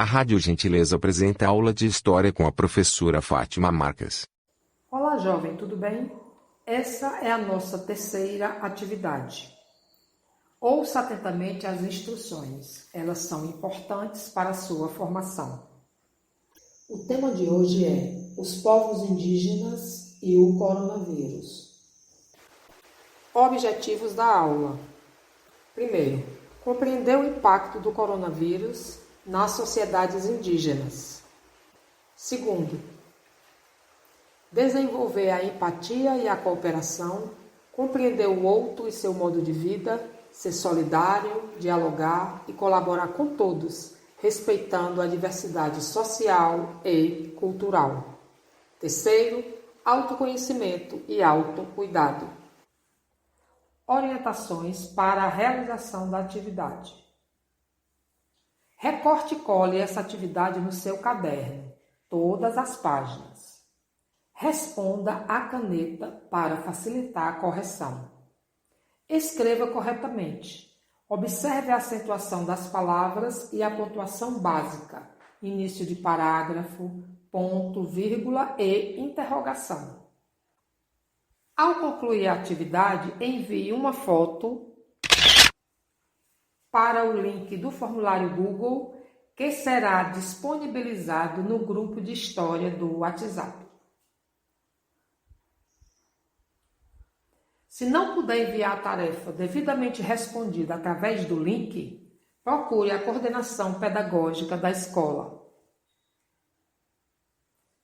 A Rádio Gentileza apresenta a aula de História com a professora Fátima Marques. Olá, jovem, tudo bem? Essa é a nossa terceira atividade. Ouça atentamente as instruções, elas são importantes para a sua formação. O tema de hoje é os povos indígenas e o coronavírus. Objetivos da aula. Primeiro, compreender o impacto do coronavírus nas sociedades indígenas. Segundo, desenvolver a empatia e a cooperação, compreender o outro e seu modo de vida, ser solidário, dialogar e colaborar com todos, respeitando a diversidade social e cultural. Terceiro, autoconhecimento e autocuidado. Orientações para a realização da atividade. Recorte e cole essa atividade no seu caderno, todas as páginas. Responda à caneta para facilitar a correção. Escreva corretamente. Observe a acentuação das palavras e a pontuação básica, início de parágrafo, ponto, vírgula e interrogação. Ao concluir a atividade, envie uma foto para o link do formulário Google, que será disponibilizado no grupo de história do WhatsApp. Se não puder enviar a tarefa devidamente respondida através do link, procure a coordenação pedagógica da escola.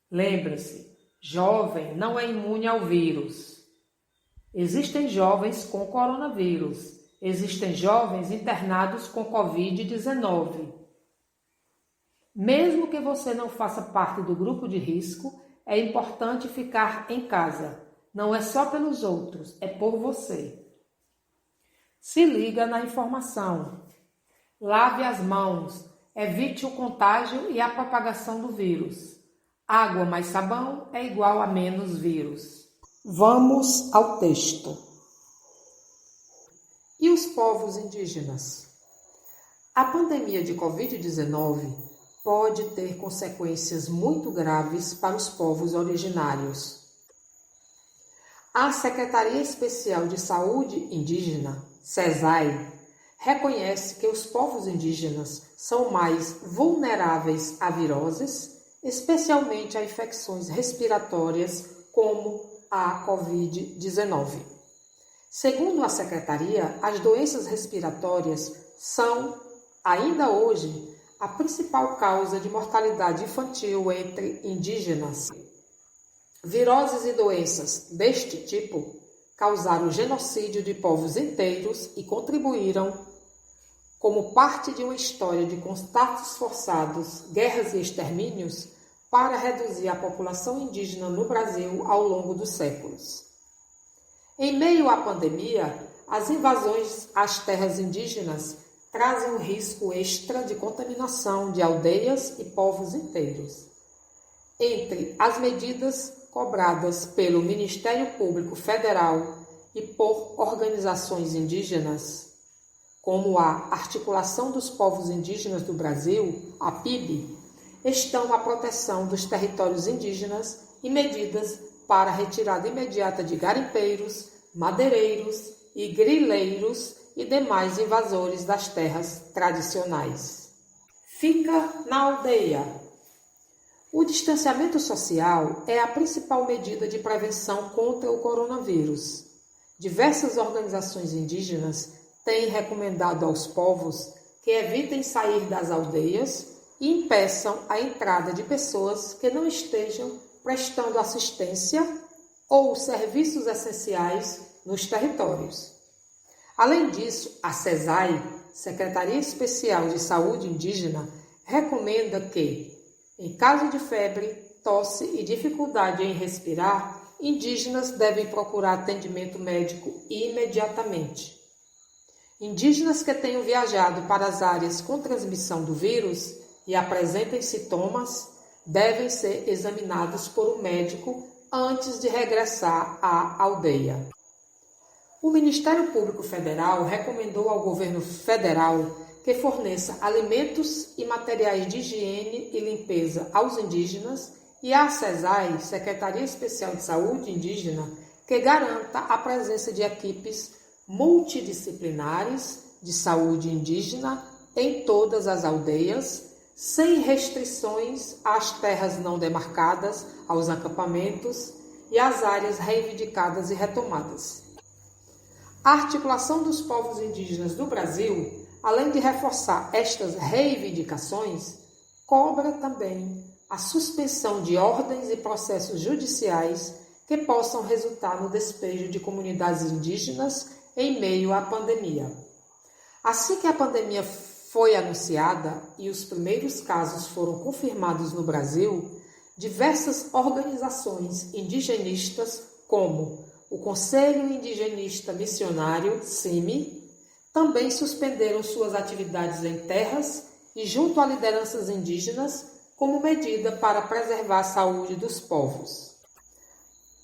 Lembre-se, jovem não é imune ao vírus. Existem jovens com coronavírus. Existem jovens internados com Covid-19. Mesmo que você não faça parte do grupo de risco, é importante ficar em casa. Não é só pelos outros, é por você. Se liga na informação. Lave as mãos. Evite o contágio e a propagação do vírus. Água mais sabão é igual a menos vírus. Vamos ao texto. E os povos indígenas? A pandemia de Covid-19 pode ter consequências muito graves para os povos originários. A Secretaria Especial de Saúde Indígena, SESAI, reconhece que os povos indígenas são mais vulneráveis a viroses, especialmente a infecções respiratórias como a Covid-19. Segundo a Secretaria, as doenças respiratórias são, ainda hoje, a principal causa de mortalidade infantil entre indígenas. Viroses e doenças deste tipo causaram o genocídio de povos inteiros e contribuíram, como parte de uma história de contatos forçados, guerras e extermínios, para reduzir a população indígena no Brasil ao longo dos séculos. Em meio à pandemia, as invasões às terras indígenas trazem um risco extra de contaminação de aldeias e povos inteiros. Entre as medidas cobradas pelo Ministério Público Federal e por organizações indígenas, como a Articulação dos Povos Indígenas do Brasil, a PIB, estão a proteção dos territórios indígenas e medidas para a retirada imediata de garimpeiros, madeireiros e grileiros e demais invasores das terras tradicionais. Fica na aldeia. O distanciamento social é a principal medida de prevenção contra o coronavírus. Diversas organizações indígenas têm recomendado aos povos que evitem sair das aldeias e impeçam a entrada de pessoas que não estejam prestando assistência ou serviços essenciais nos territórios. Além disso, a SESAI, Secretaria Especial de Saúde Indígena, recomenda que, em caso de febre, tosse e dificuldade em respirar, indígenas devem procurar atendimento médico imediatamente. Indígenas que tenham viajado para as áreas com transmissão do vírus e apresentem sintomas devem ser examinados por um médico antes de regressar à aldeia. O Ministério Público Federal recomendou ao governo federal que forneça alimentos e materiais de higiene e limpeza aos indígenas, e a SESAI, Secretaria Especial de Saúde Indígena, que garanta a presença de equipes multidisciplinares de saúde indígena em todas as aldeias, sem restrições às terras não demarcadas, aos acampamentos e às áreas reivindicadas e retomadas. A articulação dos povos indígenas do Brasil, além de reforçar estas reivindicações, cobra também a suspensão de ordens e processos judiciais que possam resultar no despejo de comunidades indígenas em meio à pandemia. Assim que a pandemia foi anunciada e os primeiros casos foram confirmados no Brasil, diversas organizações indigenistas, como o Conselho Indigenista Missionário, CIMI, também suspenderam suas atividades em terras e junto a lideranças indígenas como medida para preservar a saúde dos povos.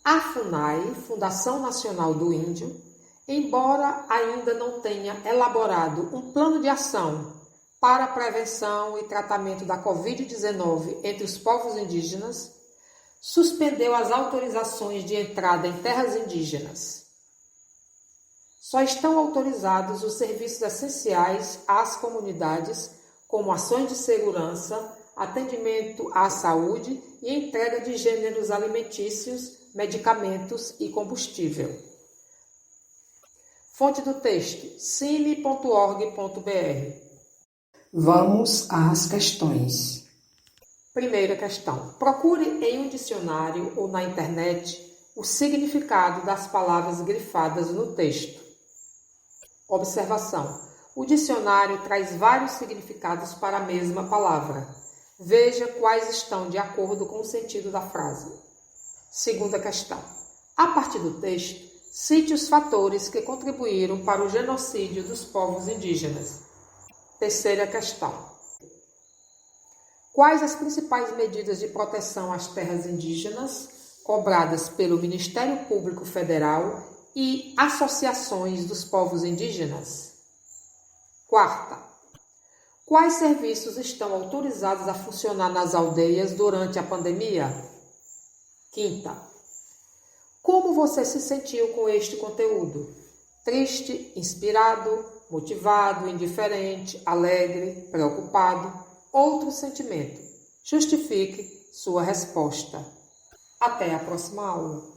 A FUNAI, Fundação Nacional do Índio, embora ainda não tenha elaborado um plano de ação para a prevenção e tratamento da Covid-19 entre os povos indígenas, suspendeu as autorizações de entrada em terras indígenas. Só estão autorizados os serviços essenciais às comunidades, como ações de segurança, atendimento à saúde e entrega de gêneros alimentícios, medicamentos e combustível. Fonte do texto: cime.org.br. Vamos às questões. Primeira questão. Procure em um dicionário ou na internet o significado das palavras grifadas no texto. Observação. O dicionário traz vários significados para a mesma palavra. Veja quais estão de acordo com o sentido da frase. Segunda questão. A partir do texto, cite os fatores que contribuíram para o genocídio dos povos indígenas. Terceira questão. Quais as principais medidas de proteção às terras indígenas cobradas pelo Ministério Público Federal e associações dos povos indígenas? Quarta. Quais serviços estão autorizados a funcionar nas aldeias durante a pandemia? Quinta. Como você se sentiu com este conteúdo? Triste, inspirado, motivado, indiferente, alegre, preocupado? Outro sentimento. Justifique sua resposta. Até a próxima aula.